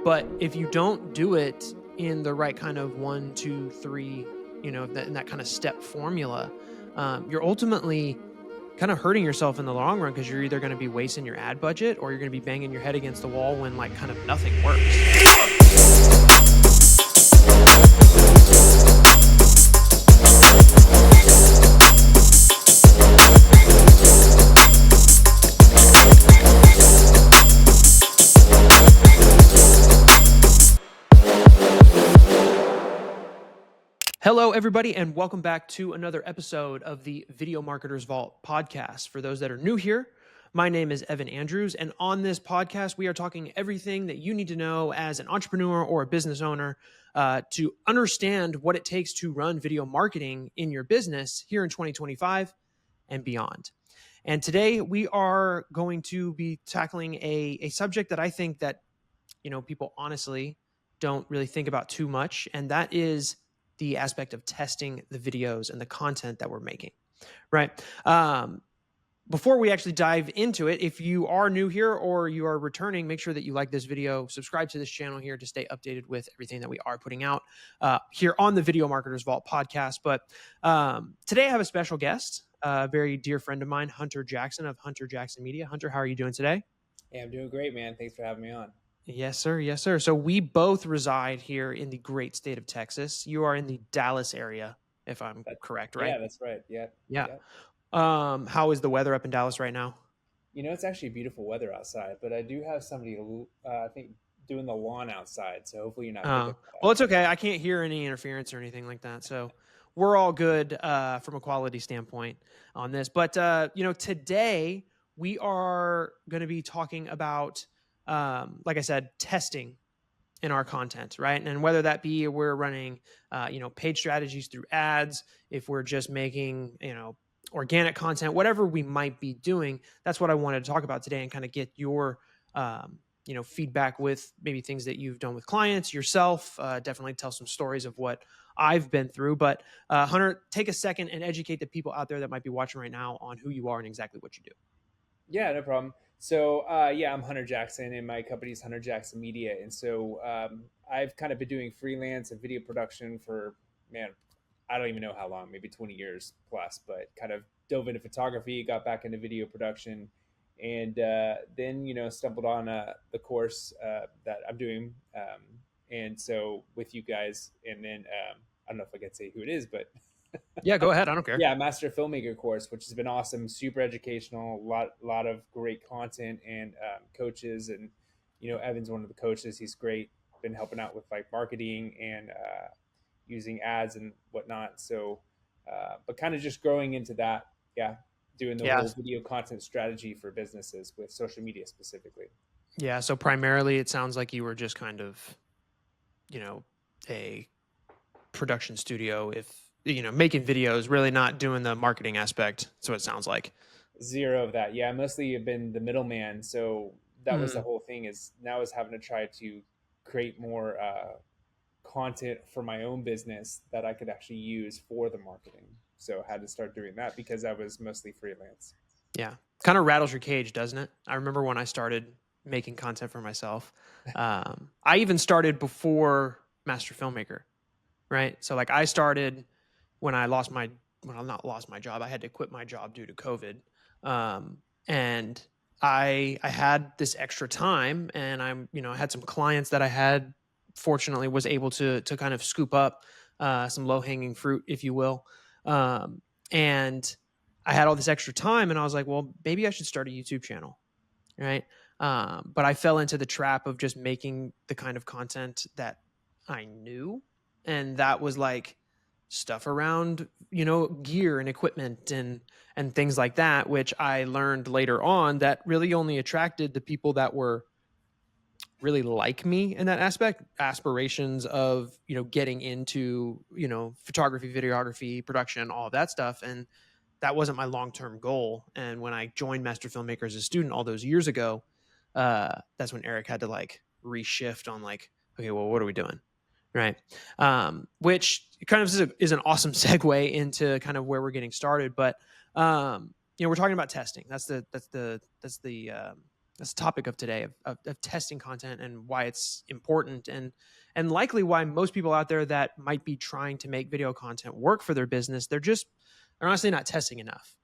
But if you don't do it in the right kind of 1, 2, 3, in that kind of step formula, you're ultimately kind of hurting yourself in the long run, because you're either going to be wasting your ad budget, or you're going to be banging your head against the wall when like kind of nothing works. Hello, everybody, and welcome back to another episode of the Video Marketers Vault podcast. For those that are new here, my name is Evan Andrews, and on this podcast, we are talking everything that you need to know as an entrepreneur or a business owner to understand what it takes to run video marketing in your business here in 2025 and beyond. And today, we are going to be tackling a subject that I think that people honestly don't really think about too much, and that is the aspect of testing the videos and the content that we're making, right? Before we actually dive into it, if you are new here or you are returning, make sure that you like this video, subscribe to this channel here to stay updated with everything that we are putting out here on the Video Marketers Vault podcast. But today I have a special guest, a very dear friend of mine, Hunter Jackson of Hunter Jackson Media. Hunter, how are you doing today? Hey, I'm doing great, man. Thanks for having me on. Yes, sir. Yes, sir. So we both reside here in the great state of Texas. You are in the Dallas area, if I'm correct, right? Yeah, that's right. Yeah. Yeah. How is the weather up in Dallas right now? It's actually beautiful weather outside, but I do have somebody, I think, doing the lawn outside. So hopefully you're not picking up that. Well, it's okay. I can't hear any interference or anything like that. So we're all good from a quality standpoint on this. But, today we are going to be talking about like I said, testing in our content, right? And whether that be we're running, paid strategies through ads, if we're just making, organic content, whatever we might be doing, that's what I wanted to talk about today and kind of get your, feedback with maybe things that you've done with clients, yourself. Definitely tell some stories of what I've been through. But Hunter, take a second and educate the people out there that might be watching right now on who you are and exactly what you do. Yeah, no problem. So, I'm Hunter Jackson, and my company is Hunter Jackson Media. And so I've kind of been doing freelance and video production for, I don't even know how long, maybe 20 years plus, but kind of dove into photography, got back into video production, and then, stumbled on the course that I'm doing. And so with you guys, and then I don't know if I can say who it is, but Yeah, go ahead. I don't care. Yeah, Master Filmmaker course, which has been awesome, super educational, lot of great content and coaches. And Evan's one of the coaches. He's great. Been helping out with like marketing and using ads and whatnot. So, but kind of just growing into that. Yeah, doing the whole video content strategy for businesses with social media specifically. Yeah. So primarily, it sounds like you were just kind of, a production studio, making videos, really not doing the marketing aspect. So it sounds like zero of that. Yeah, mostly have been the middleman. So that was the whole thing. Is now is having to try to create more content for my own business that I could actually use for the marketing. So I had to start doing that because I was mostly freelance. Yeah, kind of rattles your cage, doesn't it? I remember when I started making content for myself. I even started before Master Filmmaker, right? So like I started when I not lost my job. I had to quit my job due to COVID. And I had this extra time, and I had some clients that I had, fortunately was able to kind of scoop up some low hanging fruit, if you will. And I had all this extra time, and I was like, well, maybe I should start a YouTube channel. Right. But I fell into the trap of just making the kind of content that I knew. And that was like stuff around, gear and equipment and things like that, which I learned later on that really only attracted the people that were really like me in that aspect, aspirations of, getting into, photography, videography, production, all of that stuff. And that wasn't my long-term goal. And when I joined Master Filmmaker as a student all those years ago, that's when Eric had to like reshift on like, okay, well, what are we doing? Right. Which kind of is an awesome segue into kind of where we're getting started. But, we're talking about testing. That's the that's the topic of today, of testing content and why it's important, and likely why most people out there that might be trying to make video content work for their business, they're honestly not testing enough,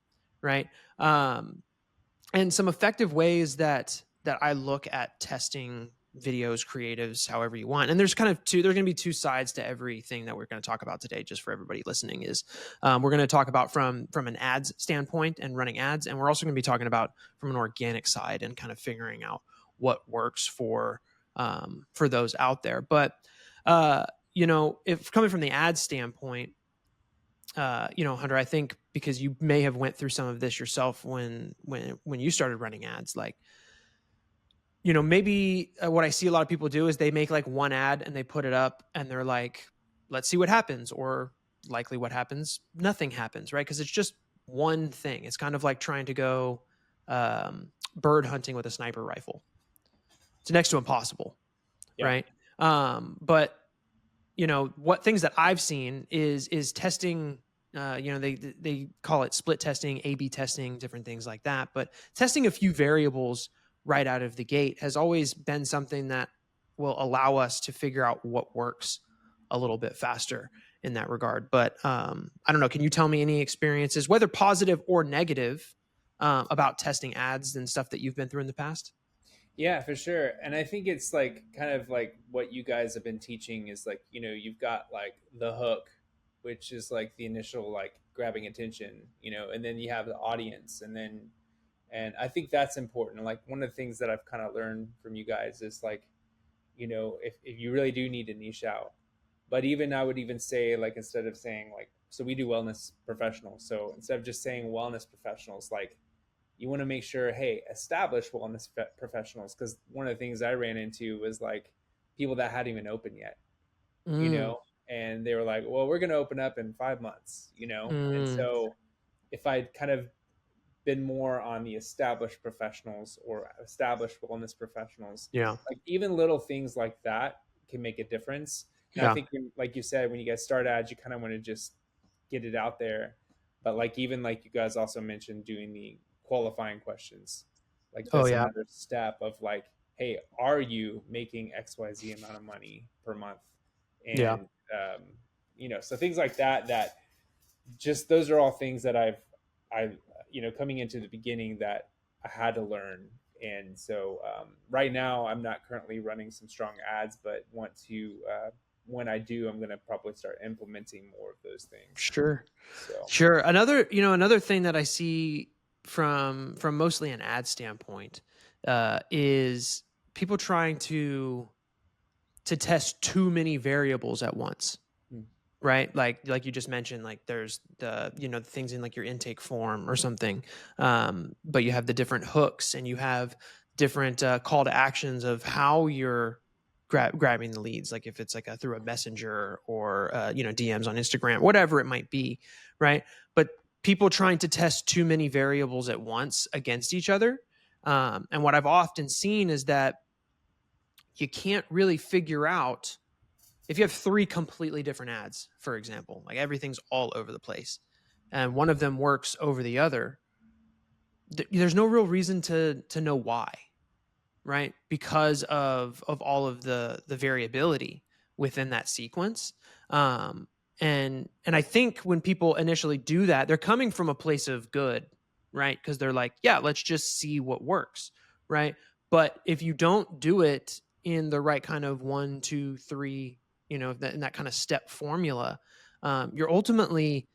right? And some effective ways that I look at testing videos, creatives, however you want. And there's there's going to be two sides to everything that we're going to talk about today, just for everybody listening. Is we're going to talk about from an ads standpoint and running ads, and we're also going to be talking about from an organic side and kind of figuring out what works for those out there. But if coming from the ads standpoint, Hunter, I think because you may have went through some of this yourself when you started running ads, like, maybe what I see a lot of people do is they make like one ad and they put it up and they're like, let's see what happens, or likely what happens, nothing happens, right? Because it's just one thing. It's kind of like trying to go bird hunting with a sniper rifle. It's next to impossible, yeah. Right? But what things that I've seen is testing. They call it split testing, A/B testing, different things like that. But testing a few variables right out of the gate has always been something that will allow us to figure out what works a little bit faster in that regard. But I don't know. Can you tell me any experiences, whether positive or negative, about testing ads and stuff that you've been through in the past? Yeah, for sure. And I think it's like kind of like what you guys have been teaching is like, you've got like the hook, which is like the initial like grabbing attention, and then you have the audience, and I think that's important. Like one of the things that I've kind of learned from you guys is like, if you really do need to niche out, but even I would even say like, instead of saying like, so we do wellness professionals. So instead of just saying wellness professionals, like you want to make sure, hey, establish wellness professionals. Cause one of the things I ran into was like people that hadn't even opened yet, and they were like, well, we're going to open up in 5 months, And so if I'd kind of been more on the established professionals or established wellness professionals, like even little things like that can make a difference. And I think, like you said, when you guys start ads, you kind of want to just get it out there. But like, even like you guys also mentioned doing the qualifying questions, like that's another step of like, hey, are you making XYZ amount of money per month? And, so things like that just, those are all things that I've, coming into the beginning that I had to learn. And so right now I'm not currently running some strong ads, but want to, when I do, I'm going to probably start implementing more of those things. Sure. Another thing that I see from mostly an ad standpoint is people trying to test too many variables at once. Right? Like you just mentioned, like there's the things in like your intake form or something, but you have the different hooks and you have different call to actions of how you're grabbing the leads, like if it's like through a messenger or DMs on Instagram, whatever it might be, right? But people trying to test too many variables at once against each other, and what I've often seen is that you can't really figure out. If you have 3 completely different ads, for example, like everything's all over the place, and one of them works over the other, there's no real reason to know why, right? Because of all of the variability within that sequence. And I think when people initially do that, they're coming from a place of good, right? Because they're like, yeah, let's just see what works, right? But if you don't do it in the right kind of 1, 2, 3, in that kind of step formula, you're ultimately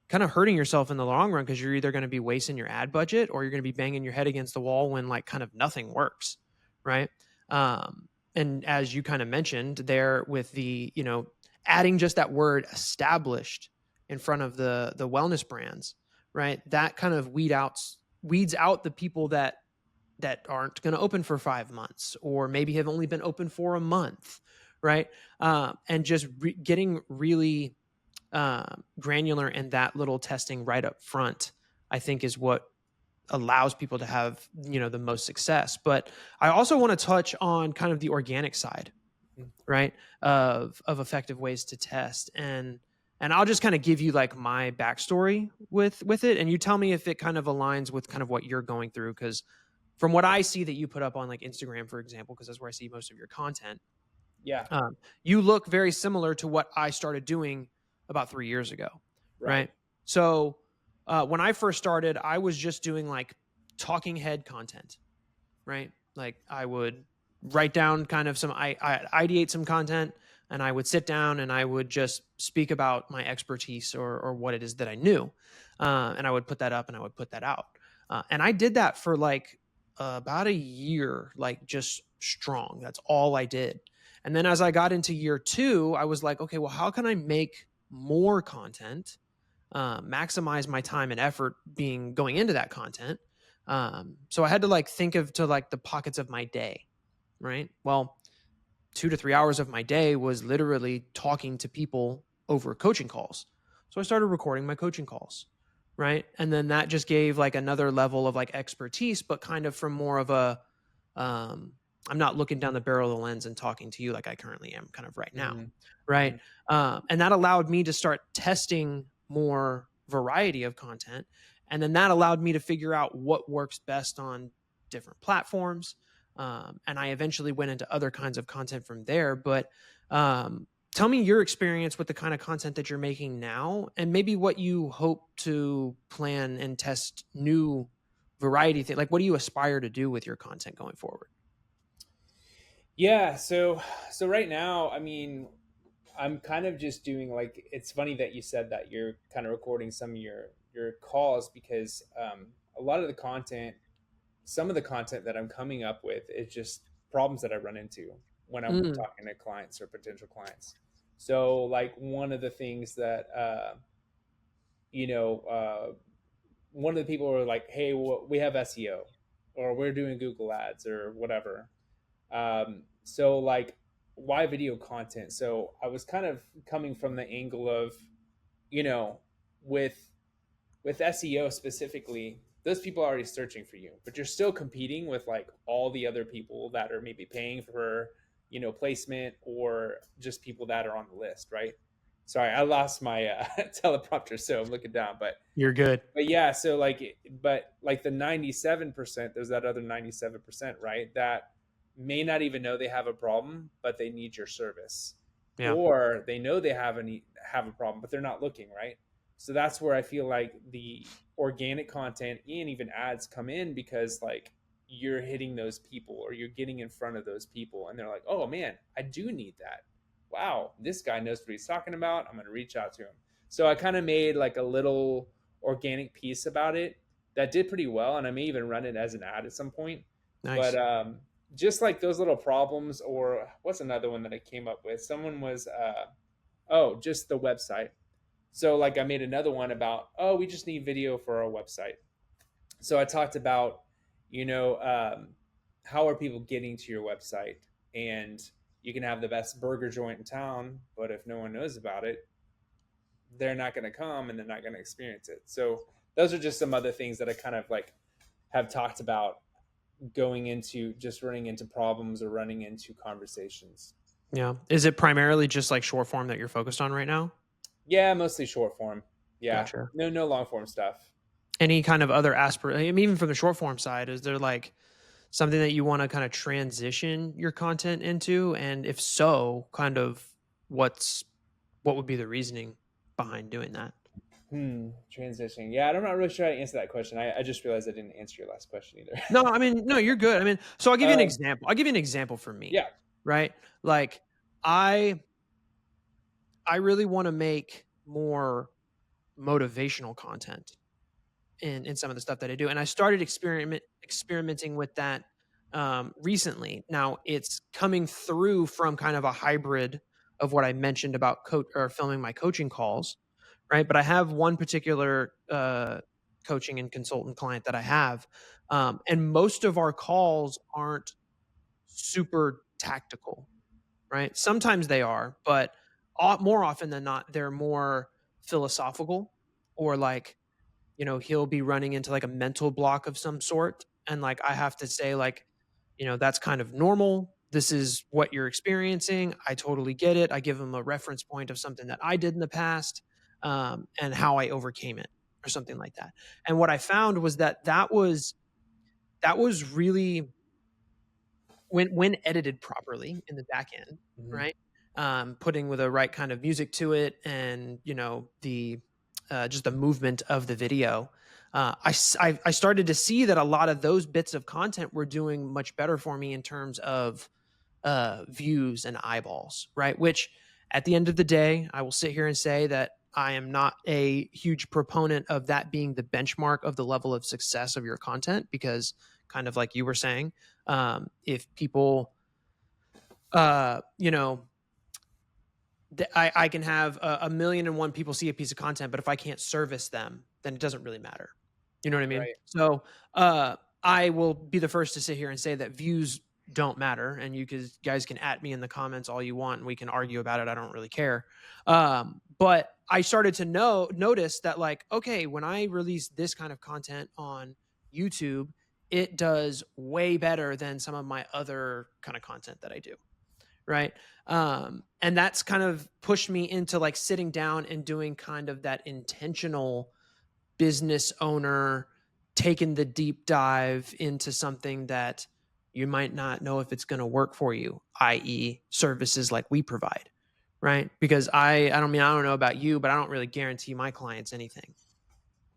kind of hurting yourself in the long run, because you're either going to be wasting your ad budget or you're going to be banging your head against the wall when like kind of nothing works, right? And as you kind of mentioned there with the, adding just that word established in front of the wellness brands, right? That kind of weeds out the people that aren't going to open for 5 months, or maybe have only been open for a month, right? And just getting really granular in that little testing right up front, I think is what allows people to have, the most success. But I also want to touch on kind of the organic side, right? Of effective ways to test. And I'll just kind of give you like my backstory with it. And you tell me if it kind of aligns with kind of what you're going through. Cause from what I see that you put up on like Instagram, for example, because that's where I see most of your content, Yeah. you look very similar to what I started doing about 3 years ago, Right. right? So when I first started, I was just doing like talking head content, right? Like I would write down kind of I ideate some content, and I would sit down and I would just speak about my expertise or what it is that I knew, and I would put that up and I would put that out, and I did that for like about a year, like just strong. That's all I did. And then as I got into year two, I was like, okay, well, how can I make more content, maximize my time and effort being going into that content? So I had to like think of to like the pockets of my day, right? Well, 2 to 3 hours of my day was literally talking to people over coaching calls. So I started recording my coaching calls, right? And then that just gave like another level of like expertise, but kind of from more of a, I'm not looking down the barrel of the lens and talking to you like I currently am kind of right now, Mm-hmm. right? Mm-hmm. And that allowed me to start testing more variety of content. And then that allowed me to figure out what works best on different platforms. And I eventually went into other kinds of content from there. But tell me your experience with the kind of content that you're making now, and maybe what you hope to plan and test new variety things. Like, what do you aspire to do with your content going forward? Yeah. So right now, I mean, I'm kind of just doing like, it's funny that you said that you're kind of recording some of your calls because a lot of the content, some of the content that I'm coming up with is just problems that I run into when I'm Mm, talking to clients or potential clients. So like one of the things that you know one of the people were like, hey, well, we have SEO or we're doing Google ads or whatever. So like, why video content? So I was kind of coming from the angle of, you know, with SEO specifically, those people are already searching for you, but you're still competing with like all the other people that are maybe paying for, placement or just people that are on the list, right? Sorry, I lost my teleprompter, so I'm looking down, you're good. but yeah, so like, but like the 97%, there's that other 97%, right? That may not even know they have a problem, but they need your service, Yeah. or they know they have a problem, but they're not looking, right? So that's where I feel like the organic content and even ads come in because like you're hitting those people or you're getting in front of those people, and they're like, oh man, I do need that. Wow, this guy knows what he's talking about. I'm going to reach out to him. So I kind of made like a little organic piece about it that did pretty well, and I may even run it as an ad at some point. But Nice. just like those little problems, or what's another one that I came up with? Someone was oh, just the website. So like I made another one about, oh, we just need video for our website. So I talked about, you know, how are people getting to your website? And you can have the best burger joint in town, but if no one knows about it, they're not going to come and they're not going to experience it. So those are just some other things that I kind of like have talked about going into just running into problems or running into conversations. Yeah. Is it primarily just like short form that you're focused on right now? Yeah, mostly short form. Yeah, Gotcha. no long form stuff. Any kind of other I mean, even from the short form side, is there like something that you want to kind of transition your content into? And if so, kind of what would be the reasoning behind doing that? Transitioning. Yeah, I'm not really sure how to answer that question. I just realized I didn't answer your last question either. No, I mean, no, you're good. I mean, so I'll give you an um, example. I'll give you an example for me, yeah. right? Like I I really want to make more motivational content in some of the stuff that I do. And I started experimenting with that recently. Now it's coming through from kind of a hybrid of what I mentioned about or filming my coaching calls, right? But I have one particular coaching and consultant client that I have, and most of our calls aren't super tactical, right? Sometimes they are, but more often than not, they're more philosophical, or like, he'll be running into like a mental block of some sort. And like, I have to say, like, that's kind of normal. This is what you're experiencing. I totally get it. I give him a reference point of something that I did in the past, and how I overcame it or something like that. And what I found was that that was really when edited properly in the back end, Mhm. right? Putting with the right kind of music to it, and the just the movement of the video. I started to see that a lot of those bits of content were doing much better for me in terms of views and eyeballs, right? Which at the end of the day, I will sit here and say that I am not a huge proponent of that being the benchmark of the level of success of your content, because kind of like you were saying, if people, uh, you know, I can have a million and one people see a piece of content, but if I can't service them, then it doesn't really matter. You know what I mean? Right. So uh, I will be the first to sit here and say that views don't matter, and guys can at me in the comments all you want, and we can argue about it. I don't really care. But I started to notice that, like, okay, when I release this kind of content on YouTube, it does way better than some of my other kind of content that I do, right? And that's kind of pushed me into like sitting down and doing kind of that intentional business owner, taking the deep dive into something that you might not know if it's going to work for you, i.e., services like we provide, right? Because I don't mean, I don't know about you, but I don't really guarantee my clients anything,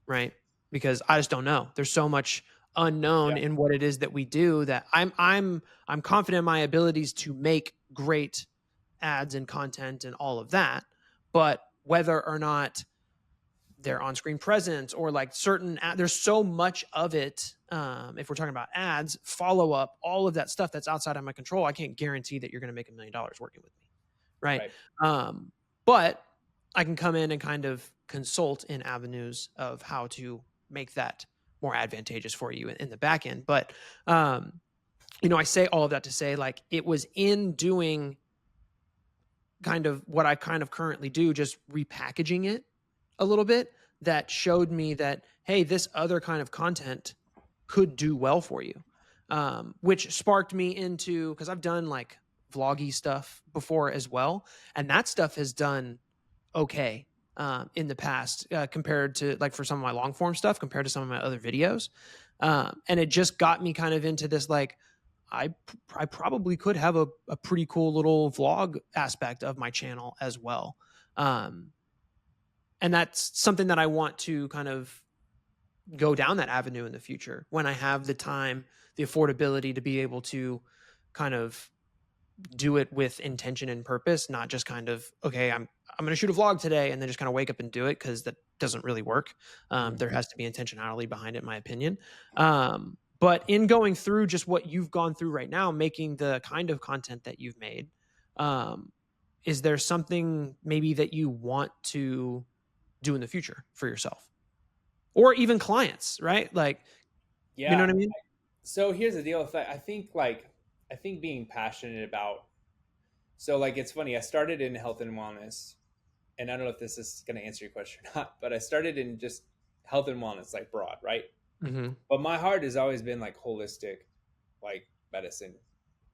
right? Because I just don't know. There's so much unknown Yeah. in what it is that we do that I'm confident in my abilities to make great ads and content and all of that, but whether or not their on-screen presence or like there's so much of it, if we're talking about ads, follow up, all of that stuff that's outside of my control, I can't guarantee that you're going to make $1 million working with me, right? Right. But I can come in and kind of consult in avenues of how to make that more advantageous for you in the back end. But I say all of that to say, like, it was in doing kind of what I kind of currently do, just repackaging it a little bit, that showed me that, hey, this other kind of content could do well for you. Which sparked me into, because I've done like vloggy stuff before as well, and that stuff has done okay in the past, compared to like for some of my long form stuff, compared to some of my other videos. And it just got me kind of into this, like, I probably could have a pretty cool little vlog aspect of my channel as well. Um, and that's something that I want to kind of go down that avenue in the future when I have the time, the affordability to be able to kind of do it with intention and purpose, not just kind of, okay, I'm going to shoot a vlog today and then just kind of wake up and do it, because that doesn't really work. Mhm. There has to be intentionality behind it, in my opinion. But in going through just what you've gone through right now, making the kind of content that you've made, um, is there something maybe that you want to do in the future for yourself or even clients, right? Like, you know Yeah. what I mean? So here's the deal with that. I think being passionate about, so like it's funny. I started in health and wellness, and I don't know if this is going to answer your question or not, but I started in just health and wellness, like broad, right? Mm-hmm. But my heart has always been like holistic, like medicine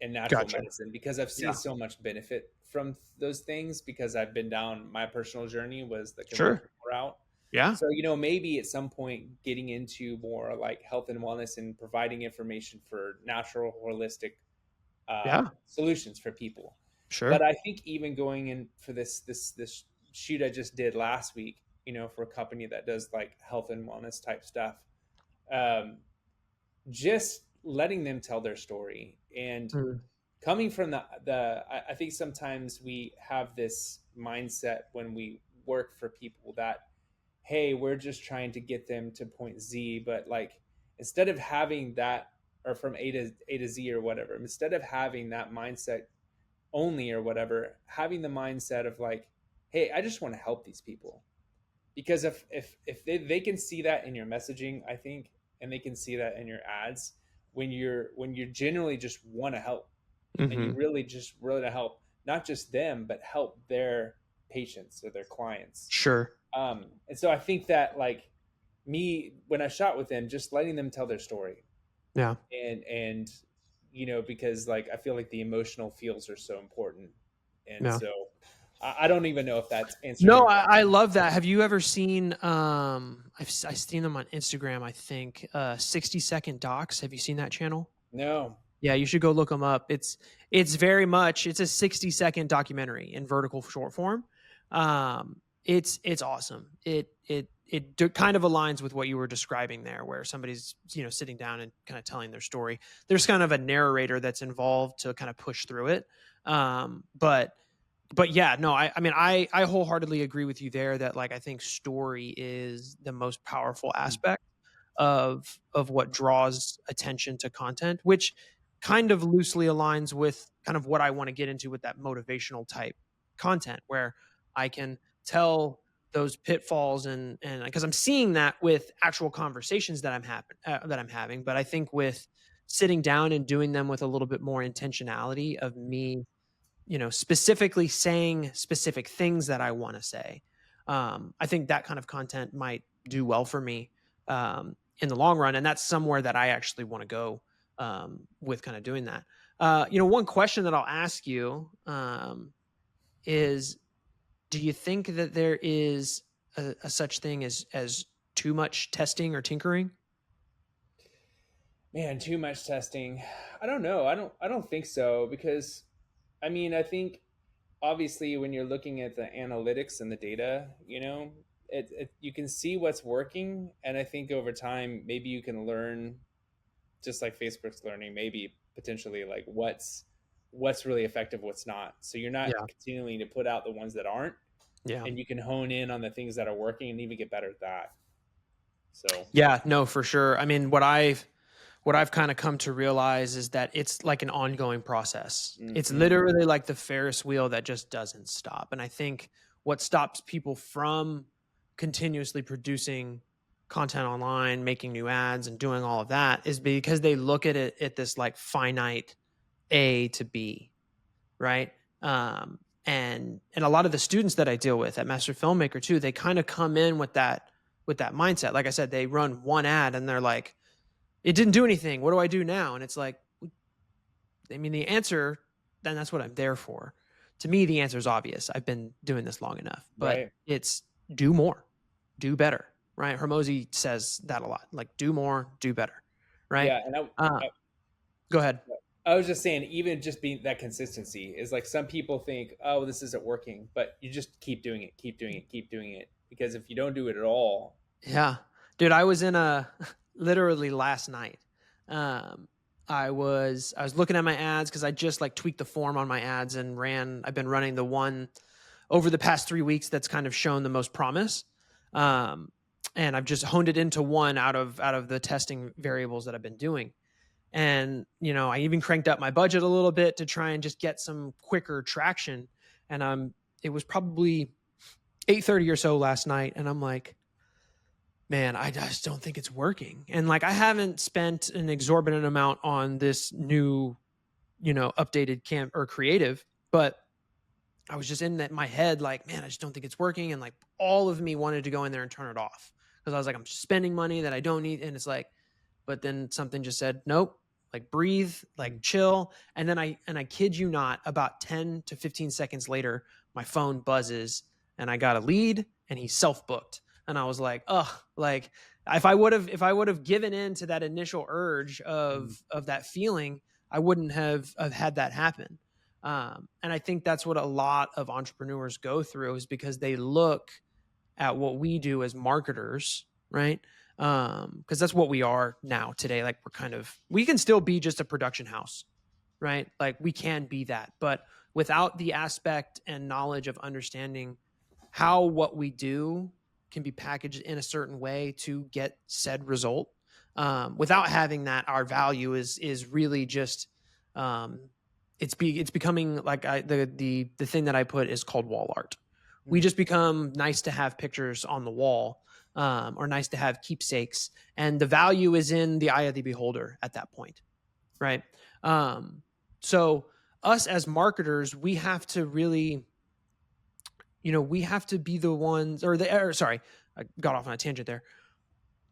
and natural Gotcha. medicine, because I've seen Yeah. so much benefit from those things, because I've been down my personal journey was the Sure. conventional route. Yeah. So, maybe at some point getting into more like health and wellness and providing information for natural, holistic Yeah. solutions for people. But Sure. I think even going in for this shoot I just did last week, for a company that does like health and wellness type stuff, um, just letting them tell their story, and Mm. coming from I think sometimes we have this mindset when we work for people that, hey, we're just trying to get them to point Z, but like instead of having that, or from A to Z or whatever, instead of having that mindset only or whatever, having the mindset of like, hey, I just want to help these people. Because if they can see that in your messaging, I think, and they can see that in your ads, when you're genuinely just want to help, and you Mhm. really just really to help not just them but help their patients or their clients. Sure. And so I think that, like, me, when I shot with them, just letting them tell their story, Yeah. and because like I feel like the emotional feels are so important. And Yeah. so I don't even know if that's answered No, your I question. love that. Have you ever seen? I've seen them on Instagram. I think 60-second docs. Have you seen that channel? No. Yeah, you should go look them up. It's very much it's a 60-second documentary in vertical short form. It's awesome. It kind of aligns with what you were describing there, where somebody's sitting down and kind of telling their story. There's kind of a narrator that's involved to kind of push through it. But yeah, no, I mean, I wholeheartedly agree with you there that like I think story is the most powerful aspect of what draws attention to content, which kind of loosely aligns with kind of what I want to get into with that motivational type content, where I can tell those pitfalls and because I'm seeing that with actual conversations that I'm having, but I think with sitting down and doing them with a little bit more intentionality of me specifically saying specific things that I want to say. I think that kind of content might do well for me in the long run, and that's somewhere that I actually want to go with kind of doing that. One question that I'll ask you is, do you think that there is a such thing as too much testing or tinkering? Man, too much testing. I don't know. I don't think so, because I mean, I think obviously when you're looking at the analytics and the data, you can see what's working, and I think over time maybe you can learn, just like Facebook's learning, maybe potentially like what's really effective, what's not. So you're not Yeah, continuing to put out the ones that aren't, yeah. and you can hone in on the things that are working and even get better at that. So, Yeah, no, for sure. I mean, what I've kind of come to realize is that it's like an ongoing process. It's mhm. literally like the Ferris wheel that just doesn't stop. And I think what stops people from continuously producing content online, making new ads and doing all of that is because they look at it at this like finite A to B, right? And a lot of the students that I deal with at Master Filmmaker too, they kind of come in with that mindset. Like I said, they run one ad and they're like, it didn't do anything. What do I do now? And it's like, I mean, the answer, then that's what I'm there for. To me, the answer is obvious. I've been doing this long enough, but Right. it's do more, do better, right? Hormozy says that a lot, like do more, do better, right? Yeah, and Uh, go ahead. I was just saying, even just being that consistency is like, some people think, oh, this isn't working, but you just keep doing it, keep doing it, keep doing it. Because if you don't do it at all, Yeah. Dude, I was in a literally last night. Um I was looking at my ads because I just like tweaked the form on my ads and I've been running the one over the past 3 weeks that's kind of shown the most promise. Um and I've just honed it into one out of the testing variables that I've been doing. And I even cranked up my budget a little bit to try and just get some quicker traction. And it was probably 8:30 or so last night and I'm like, man, I just don't think it's working. And like, I haven't spent an exorbitant amount on this new, updated camp or creative, but I was just in that my head, like, man, I just don't think it's working. And like, all of me wanted to go in there and turn it off because I was like, I'm spending money that I don't need. And it's like, but then something just said, nope, like breathe, like chill. And then I kid you not, about 10 to 15 seconds later, my phone buzzes and I got a lead and he self booked. And I was like, oh, like if I would have given in to that initial urge of that feeling, I wouldn't have had that happen. And I think that's what a lot of entrepreneurs go through is because they look at what we do as marketers, right? Because that's what we are now today. Like we can still be just a production house, right? Like we can be that, but without the aspect and knowledge of understanding how what we do can be packaged in a certain way to get said result. Without having that, our value is really just um, it's becoming like the thing that I put is called wall art. We just become nice to have pictures on the wall, or nice to have keepsakes, and the value is in the eye of the beholder at that point, right? So us as marketers, we have to really, we have to be the ones, sorry, I got off on a tangent there.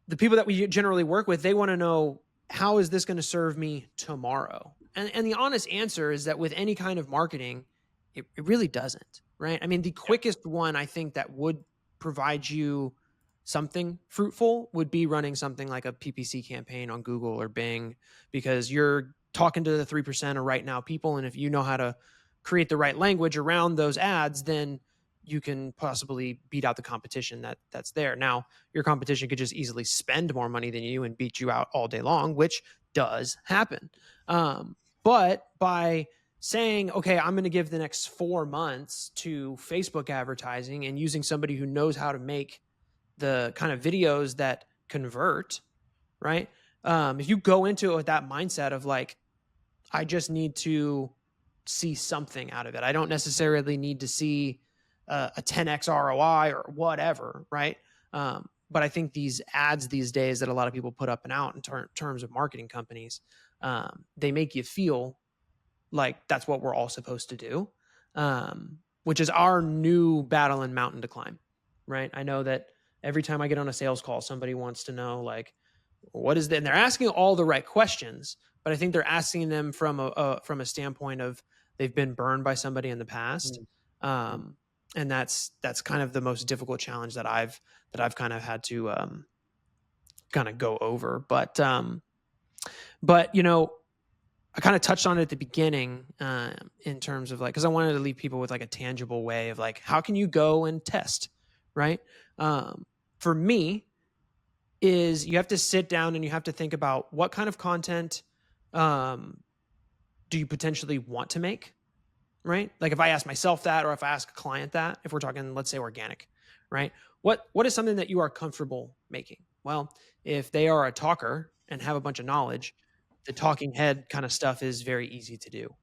The people that we generally work with, they want to know, how is this going to serve me tomorrow? And the honest answer is that with any kind of marketing, it really doesn't. right? I mean, the quickest one I think that would provide you something fruitful would be running something like a PPC campaign on Google or Bing, because you're talking to the 3% of right now people. And if you know how to create the right language around those ads, then you can possibly beat out the competition that's there. Now, your competition could just easily spend more money than you and beat you out all day long, which does happen. But by saying, okay, I'm going to give the next 4 months to Facebook advertising and using somebody who knows how to make the kind of videos that convert, right? If you go into it with that mindset of like, I just need to see something out of it. I don't necessarily need to see a 10x ROI or whatever, right? But I think these ads these days that a lot of people put up and out in terms of marketing companies, they make you feel like that's what we're all supposed to do, which is our new battle and mountain to climb, right? I know that every time I get on a sales call, somebody wants to know like, what is that? And they're asking all the right questions, but I think they're asking them from a standpoint of they've been burned by somebody in the past. And that's kind of the most difficult challenge that I've kind of had to kind of go over. But you know, I kind of touched on it at the beginning in terms of like, because I wanted to leave people with like a tangible way of like, how can you go and test, right? For me, is you have to sit down and you have to think about what kind of content do you potentially want to make, right? Like if I ask myself that, or if I ask a client that, if we're talking, let's say organic, right? What is something that you are comfortable making? Well, if they are a talker and have a bunch of knowledge, the talking head kind of stuff is very easy to do,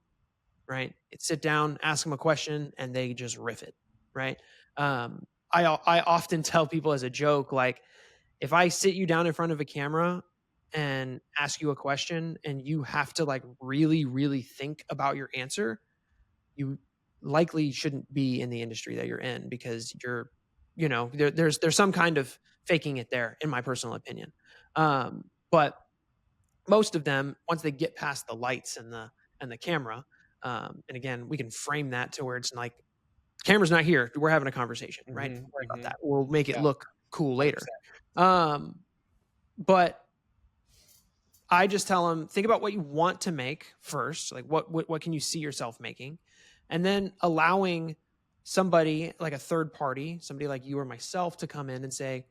right? It's sit down, ask them a question, and they just riff it, right? I often tell people as a joke, like, if I sit you down in front of a camera and ask you a question and you have to like really, really think about your answer, you likely shouldn't be in the industry that you're in, because you're, you know, there's some kind of faking it there, in my personal opinion. But most of them, once they get past the lights and the camera, and again, we can frame that to where it's like, camera's not here, we're having a conversation, right? Don't worry about that. We'll make it Yeah, look cool later. 100%. But I just tell them, think about what you want to make first. Like what can you see yourself making? And then allowing somebody like a third party, somebody like you or myself, to come in and say,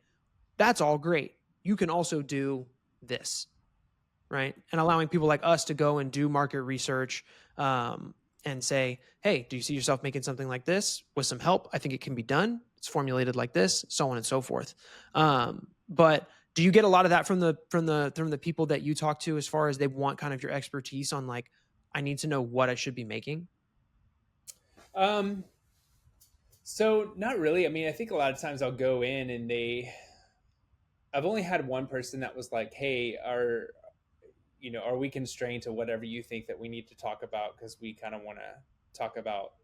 that's all great, you can also do this, right? And allowing people like us to go and do market research, and say, hey, do you see yourself making something like this? With some help, I think it can be done. It's formulated like this, so on and so forth. But do you get a lot of that from the people that you talk to, as far as they want kind of your expertise on like, I need to know what I should be making? So not really. I mean, I think a lot of times I'll go in and I've only had one person that was like, "Hey, are we constrained to whatever you think that we need to talk about, because we kind of want to talk about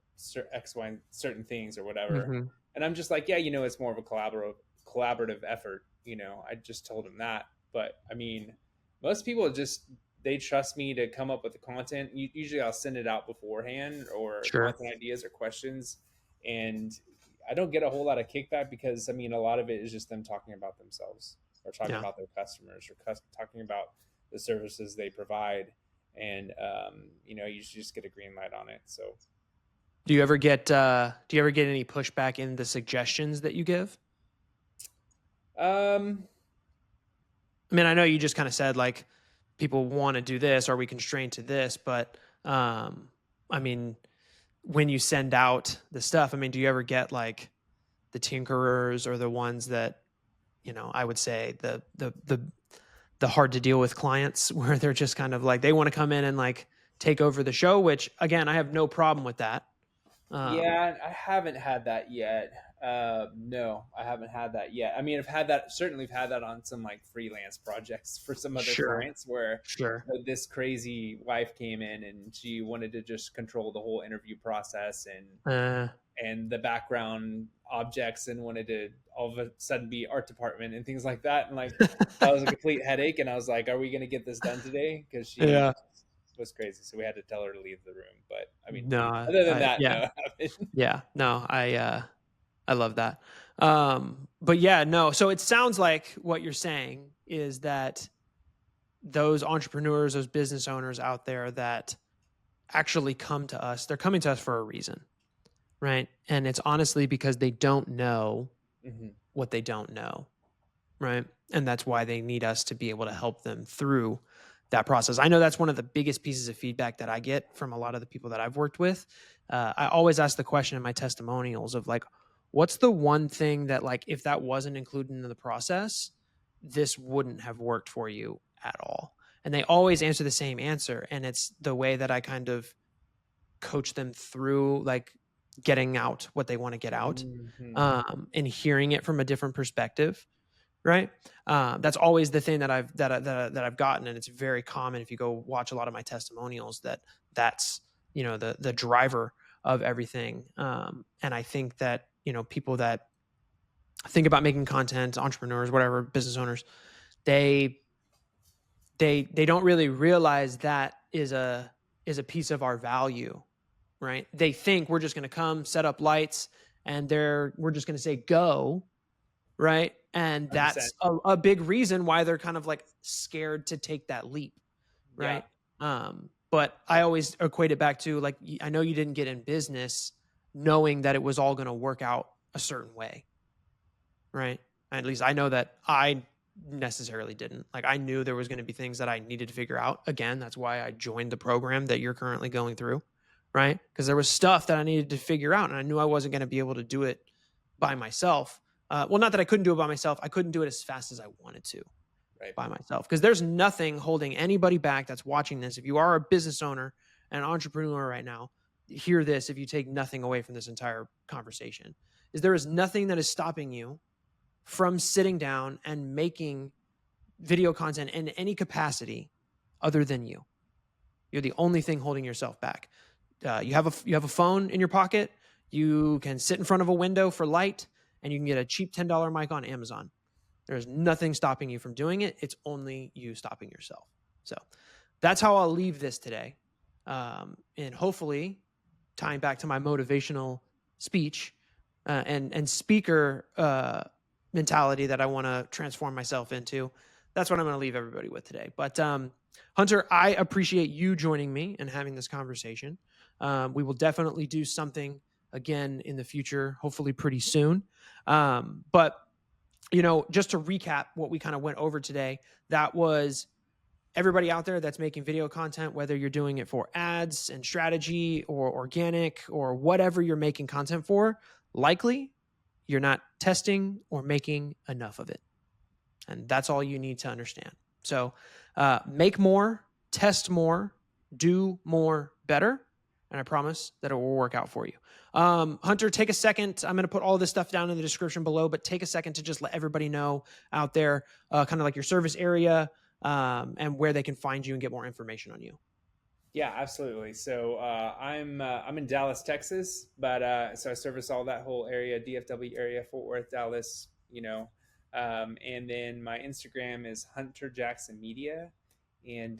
X, Y, and certain things or whatever." Mm-hmm. And I'm just like, yeah, it's more of a collaborative effort. I just told him that. But I mean, most people just, they trust me to come up with the content. Usually I'll send it out beforehand, or Sure. content ideas or questions. And I don't get a whole lot of kickback, because I mean, a lot of it is just them talking about themselves, or talking Yeah. about their customers, or talking about the services they provide. And, you just get a green light on it. So, Do you ever get any pushback in the suggestions that you give? um, I mean, I know you just kind of said like, people want to do this, are we constrained to this? But I mean, when you send out the stuff, I mean, do you ever get like the tinkerers, or the ones that, I would say the hard to deal with clients, where they're just kind of like, they want to come in and like take over the show, which again, I have no problem with that. yeah, I haven't had that yet. No, I haven't had that yet. I mean, certainly have had that on some like freelance projects for some other Sure. clients, where Sure. this crazy wife came in and she wanted to just control the whole interview process, Uh, and the background objects, and wanted to all of a sudden be art department and things like that. And like, that was a complete headache. And I was like, are we going to get this done today? Because yeah. was crazy. So we had to tell her to leave the room. But I mean, No, other than that, yeah, no. yeah, no, I love that. But yeah, no. So it sounds like what you're saying is that those entrepreneurs, those business owners out there that actually come to us, they're coming to us for a reason, right? And it's honestly because they don't know Mhm. what they don't know, right? And that's why they need us to be able to help them through that process. I know that's one of the biggest pieces of feedback that I get from a lot of the people that I've worked with. I always ask the question in my testimonials of like, what's the one thing that like, if that wasn't included in the process, this wouldn't have worked for you at all? And they always answer the same answer. And it's the way that I kind of coach them through like getting out what they want to get out, Mhm. and hearing it from a different perspective. Right. That's always the thing that I've gotten. And it's very common if you go watch a lot of my testimonials that's, the driver of everything. And I think that, people that think about making content, entrepreneurs, whatever, business owners, they don't really realize that is a piece of our value, right? They think we're just going to come set up lights and we're just going to say go, right? And 100%. that's a big reason why they're kind of like scared to take that leap, Yeah. right? But I always equate it back to like, I know you didn't get in business knowing that it was all going to work out a certain way, right? At least I know that I necessarily didn't. Like I knew there was going to be things that I needed to figure out. Again, that's why I joined the program that you're currently going through, right? Because there was stuff that I needed to figure out, and I knew I wasn't going to be able to do it by myself. Well, not that I couldn't do it by myself. I couldn't do it as fast as I wanted to Right. by myself, because there's nothing holding anybody back that's watching this. If you are a business owner and an entrepreneur right now, hear this. If you take nothing away from this entire conversation, is there is nothing that is stopping you from sitting down and making video content in any capacity other than you. You're the only thing holding yourself back. You have a phone in your pocket. You can sit in front of a window for light, and you can get a cheap $10 mic on Amazon. There's nothing stopping you from doing it. It's only you stopping yourself. So that's how I'll leave this today. And hopefully tying back to my motivational speech and speaker mentality that I want to transform myself into. That's what I'm going to leave everybody with today. But Hunter, I appreciate you joining me and having this conversation. We will definitely do something again in the future, hopefully pretty soon. But just to recap what we kind of went over today, that was everybody out there that's making video content, whether you're doing it for ads and strategy or organic or whatever you're making content for, likely you're not testing or making enough of it. And that's all you need to understand. So make more, test more, do more better. And I promise that it will work out for you. Hunter, take a second. I'm going to put all this stuff down in the description below, but take a second to just let everybody know out there kind of like your service area and where they can find you and get more information on you. Yeah, absolutely. So I'm in Dallas, Texas, but so I service all that whole area, DFW area, Fort Worth, Dallas, and then my Instagram is Hunter Jackson Media, and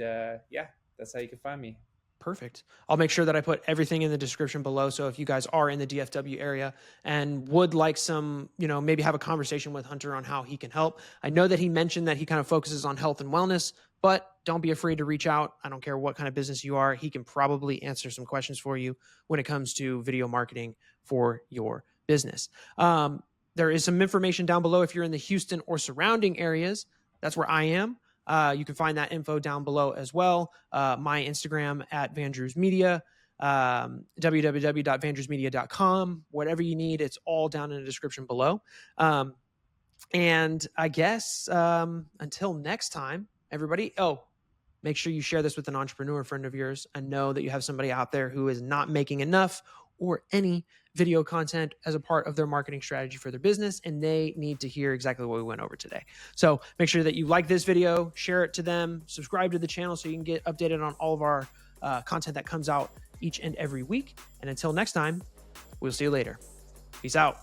yeah, that's how you can find me. Perfect. I'll make sure that I put everything in the description below. So if you guys are in the DFW area and would like some, maybe have a conversation with Hunter on how he can help. I know that he mentioned that he kind of focuses on health and wellness, but don't be afraid to reach out. I don't care what kind of business you are. He can probably answer some questions for you when it comes to video marketing for your business. There is some information down below if you're in the Houston or surrounding areas. That's where I am. You can find that info down below as well. My Instagram at Vandrews Media, www.vandrewsmedia.com. Whatever you need, it's all down in the description below. And I guess until next time, everybody. Make sure you share this with an entrepreneur friend of yours and know that you have somebody out there who is not making enough or any video content as a part of their marketing strategy for their business, and they need to hear exactly what we went over today. So make sure that you like this video, share it to them, subscribe to the channel so you can get updated on all of our content that comes out each and every week. And until next time, we'll see you later. Peace out.